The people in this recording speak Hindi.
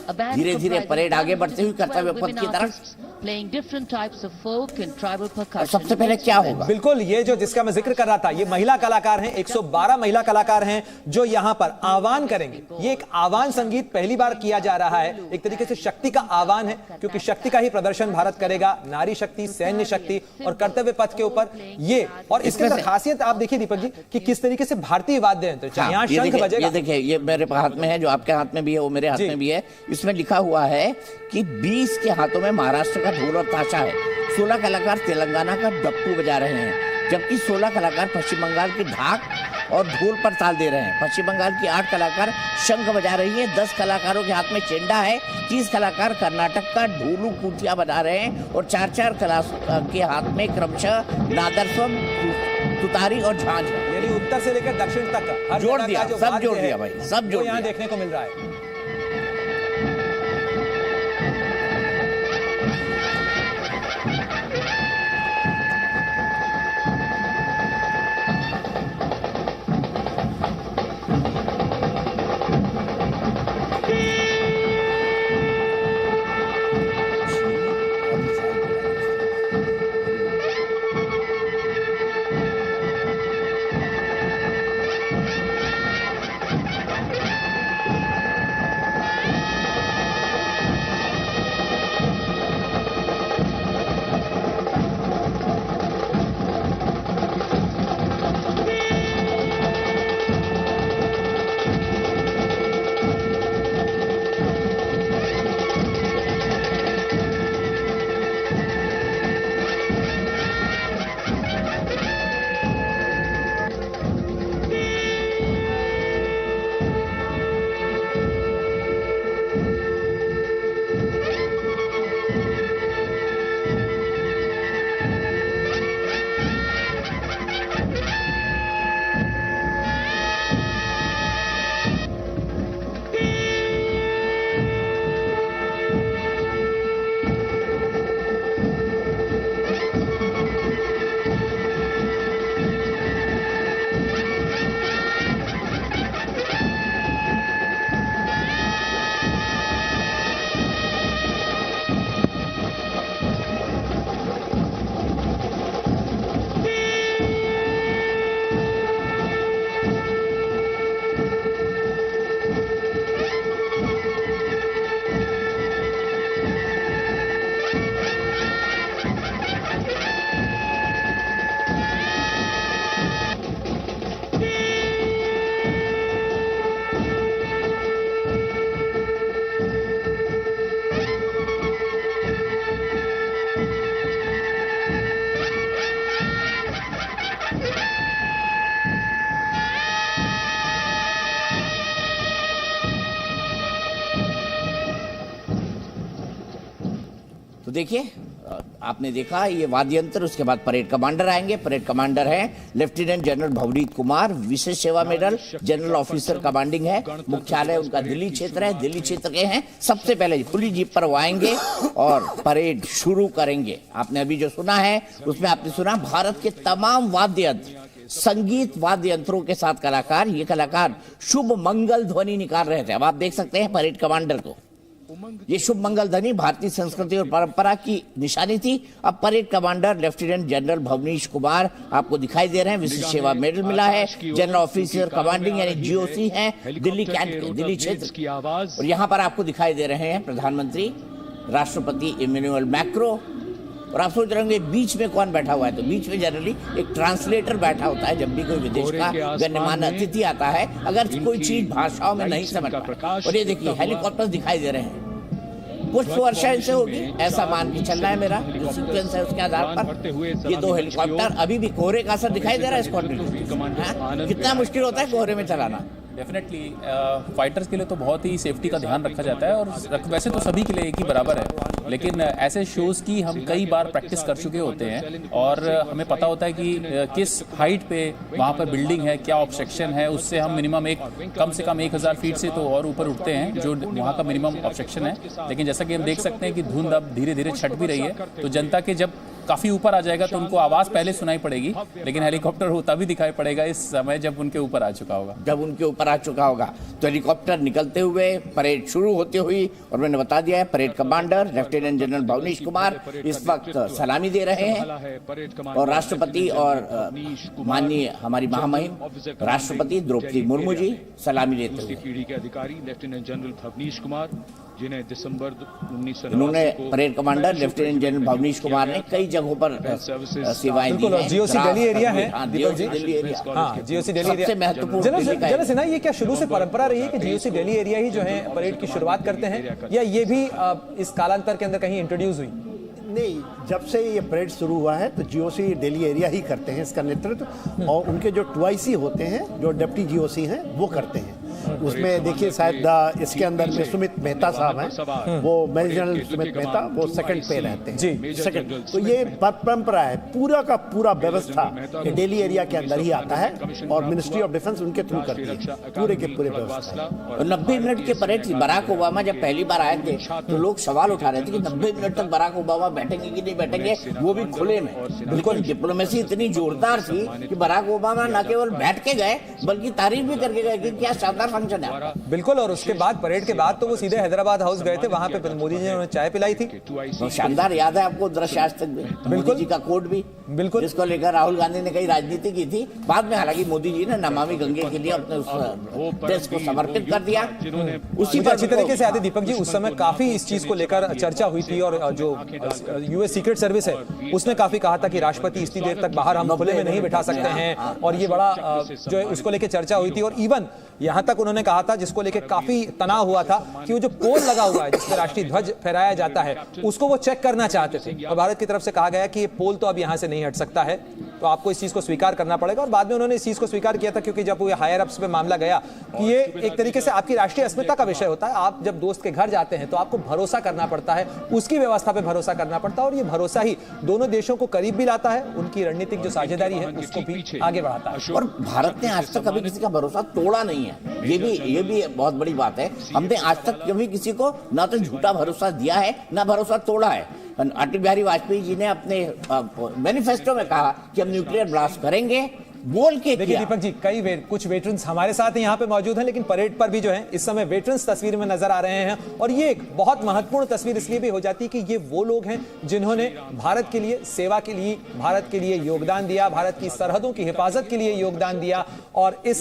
धीरे धीरे परेड आगे बढ़ते हुए कर्तव्य पथ की तरफ। सबसे पहले क्या होगा? बिल्कुल, ये जो जिसका मैं जिक्र कर रहा था, ये महिला कलाकार हैं, 112 महिला कलाकार हैं जो यहां पर आह्वान करेंगे। ये एक आह्वान संगीत पहली बार किया जा रहा है, एक तरीके से शक्ति का आह्वान है, क्योंकि शक्ति का ही प्रदर्शन भारत करेगा, नारी शक्ति, सैन्य शक्ति और कर्तव्य पथ के ऊपर ये। और इसके अंदर खासियत आप देखिए दीपक जी कि किस तरीके से भारतीय वाद्य यंत्र, यहाँ शंख बजेगा। ये देखिए, ये मेरे हाथ में है, जो आपके हाथ में भी है वो मेरे हाथ में भी है। इसमें लिखा हुआ है कि 20 के हाथों में महाराष्ट्र का ढोल और ताशा है, 16 कलाकार तेलंगाना का डप्पू बजा रहे हैं, जबकि 16 कलाकार पश्चिम बंगाल की ढाक और ढोल पर ताल दे रहे हैं। पश्चिम बंगाल की 8 कलाकार शंख बजा रही है, 10 कलाकारों के हाथ में चेंडा है, 30 कलाकार कर्नाटक का ढोलू कुटिया बजा रहे हैं और 4-4 कलाकारों के हाथ में क्रमशः नादस्वम, तुतारी और झांझ। यानी उत्तर से लेकर दक्षिण तक हर जोड़ दिया, सब जोड़ दिया भाई, सब जोड़ यहाँ देखने को मिल रहा है। देखिए, आपने देखा ये वाद्य यंत्र, उसके बाद परेड कमांडर आएंगे। परेड कमांडर हैं लेफ्टिनेंट जनरल भवनीत कुमार, विशेष सेवा मेडल, जनरल ऑफिसर कमांडिंग है। मुख्यालय उनका दिल्ली क्षेत्र है, दिल्ली क्षेत्र के हैं। सबसे पहले खुली जीप पर वो आएंगे और परेड शुरू करेंगे। आपने अभी जो सुना है उसमें आपने सुना भारत के तमाम वाद्य यंत्र, संगीत वाद्य यंत्रों के साथ कलाकार, ये कलाकार शुभ मंगल ध्वनि निकाल रहे थे। अब आप देख सकते हैं परेड कमांडर को, ये शुभ मंगल ध्वनि भारतीय संस्कृति और परंपरा की निशानी थी। अब parade commander lieutenant general Bhavnish Kumar आपको दिखाई दे रहे हैं, विशेष सेवा मेडल मिला है, जनरल ऑफिसर कमांडिंग यानी जीओसी है, दिल्ली कैंट के, दिल्ली क्षेत्र। और यहाँ पर आपको दिखाई दे रहे हैं प्रधानमंत्री राष्ट्रपति इमैनुअल मैक्रो। और आप सोच रहे होंगे बीच में कौन बैठा हुआ है, तो बीच में जनरली एक ट्रांसलेटर बैठा होता है जब भी कोई विदेश का गण्यमान्य अतिथि आता है, अगर कोई चीज भाषाओं में नहीं समझ पाए। और ये देखिए हेलीकॉप्टर दिखाई दे रहे हैं, पुष्प वर्षा इनसे होगी ऐसा मान के चलना है मेरा जो सीक्वेंस है उसके आधार पर। ये 2 हेलीकॉप्टर, अभी भी कोहरे का असर दिखाई दे रहा है स्क्वाड्रन। कितना मुश्किल होता है कोहरे में चलाना। डेफिनेटली फाइटर्स के लिए तो बहुत ही सेफ्टी का ध्यान रखा जाता है, और वैसे तो सभी के लिए एक ही बराबर है, लेकिन ऐसे शोज़ की हम कई बार प्रैक्टिस कर चुके होते हैं और हमें पता होता है कि किस हाइट पे वहाँ पर बिल्डिंग है, क्या ऑब्स्ट्रक्शन है, उससे हम मिनिमम कम से कम 1000 फीट से तो और ऊपर उठते हैं जो वहाँ का मिनिमम ऑब्स्ट्रक्शन है। लेकिन जैसा कि हम देख सकते हैं कि धुंध अब धीरे धीरे छट भी रही है, तो जनता के जब काफी ऊपर आ जाएगा तो उनको आवाज पहले सुनाई पड़ेगी, लेकिन हेलीकॉप्टर हो तभी दिखाई पड़ेगा इस समय जब उनके ऊपर आ चुका होगा। जब उनके ऊपर आ चुका होगा तो हेलीकॉप्टर निकलते हुए, परेड शुरू होते हुई, और मैंने बता दिया है parade commander lieutenant general Bhavnish Kumar इस वक्त सलामी दे रहे हैं, और राष्ट्रपति और माननीय हमारी महामहिम राष्ट्रपति द्रौपदी मुर्मू जी सलामी लेते हुए। पीढ़ी के अधिकारी लेफ्टिनेंट जनरल भवनीश कुमार, जिन्हें दिसंबर 1989 इन्होंने parade commander lieutenant general Bhavnish Kumar ने कई जगहों पर सेवाएं दी हैं। जीओसी दिल्ली एरिया है, जीओसी दिल्ली एरिया, हाँ जीओसी दिल्ली एरिया सबसे महत्वपूर्ण दिल्ली का जनरल सिन्हा, ये क्या शुरू से परंपरा रही है कि जीओसी दिल्ली एरिया ही जो है परेड की शुरुआत करते हैं, या ये भी इस कालांतर के अंदर कहीं इंट्रोड्यूस हुई? नहीं, जब से ये परेड शुरू हुआ है तो जीओसी दिल्ली एरिया ही करते हैं इसका नेतृत्व, और उनके जो 2IC होते हैं, जो डिप्टी जीओसी हैं, वो करते हैं। उसमें देखिए शायद इसके अंदर में सुमित मेहता साहब हैं, वो मेजर जनरल सुमित मेहता, वो सेकंड पे रहते हैं जी, सेकंड। तो ये परंपरा है, पूरा का पूरा व्यवस्था ये दिल्ली एरिया के अंदर ही आता है, और मिनिस्ट्री ऑफ डिफेंस उनके थ्रू करती है पूरे के पूरे व्यवस्था। 90 मिनट के परेड थी। बराक ओबामा जब पहली बार आए थे तो लोग सवाल उठा रहे थे कि 90 मिनट तक बराक ओबामा बैठेंगे कि नहीं बैठेंगे, वो भी खुले में। बिल्कुल, डिप्लोमेसी इतनी जोरदार थी कि बराक ओबामा न केवल बैठ के गए बल्कि तारीफ भी करके गए कि क्या शानदार फंक्शन है। बिल्कुल, और उसके बाद परेड के बाद तो वो सीधे हैदराबाद हाउस गए थे, वहां पे मोदी जी ने उन्हें चाय पिलाई थी। तो शानदार याद है आपको दृश्य आज तक भी, मोदी जी का कोट भी, बिल्कुल, जिसको लेकर राहुल गांधी ने कई राजनीति की थी। बाद में हालांकि मोदी जी ने नमामि गंगे के लिए अपने उस देश को समर्पित कर दिया। उसी पर अच्छी तरीके से आदि दीपक जी, उस समय काफी इस चीज को लेकर चर्चा हुई थी, और जो यूएस सीक्रेट सर्विस है उसने काफी कहा था कि राष्ट्रपति इतनी देर तक बाहर हम खुले में नहीं बिठा सकते हैं, और ये बड़ा जो है उसको लेकर चर्चा हुई थी। और इवन यहां तक उन्होंने कहा था, जिसको लेकर काफी तनाव हुआ था, कि वो जो पोल लगा हुआ है जिस पर राष्ट्रीय ध्वज फहराया जाता है उसको वो चेक करना चाहते थे, और भारत की तरफ से कहा गया कि ये पोल तो अब यहां से नहीं हट सकता है, तो आपको इस चीज को स्वीकार करना पड़ेगा। और बाद में उन्होंने इस चीज को स्वीकार किया था, क्योंकि जब वो हायर अप्स पे मामला गया कि ये एक तरीके से आपकी राष्ट्रीय अस्मिता का विषय होता है। आप जब दोस्त के घर जाते हैं तो आपको भरोसा करना पड़ता है, उसकी व्यवस्था पे भरोसा करना पड़ता है, और ये भरोसा ही दोनों देशों को करीब भी लाता है, उनकी रणनीतिक जो साझेदारी है उसको भी आगे बढ़ाता है। और भारत ने आज तक कभी किसी का भरोसा तोड़ा नहीं है, ये भी बहुत बड़ी बात है। हमने आज तक कभी किसी को ना तो झूठा भरोसा दिया है ना भरोसा तोड़ा है। अटल बिहारी वाजपेयी जी ने अपने मैनिफेस्टो में कहा कि हम न्यूक्लियर ब्लास्ट करेंगे, बोल के देखिए दीपक जी, कुछ वेटरन्स हमारे साथ यहाँ पे मौजूद हैं, लेकिन परेड पर भी जो है इस समय वेटरन्स तस्वीर में नजर आ रहे हैं, और ये एक बहुत महत्वपूर्ण तस्वीर इसलिए भी हो जाती है कि ये वो लोग हैं जिन्होंने भारत के लिए सेवा के लिए, भारत के लिए योगदान दिया, भारत की सरहदों की हिफाजत के लिए योगदान दिया, और इस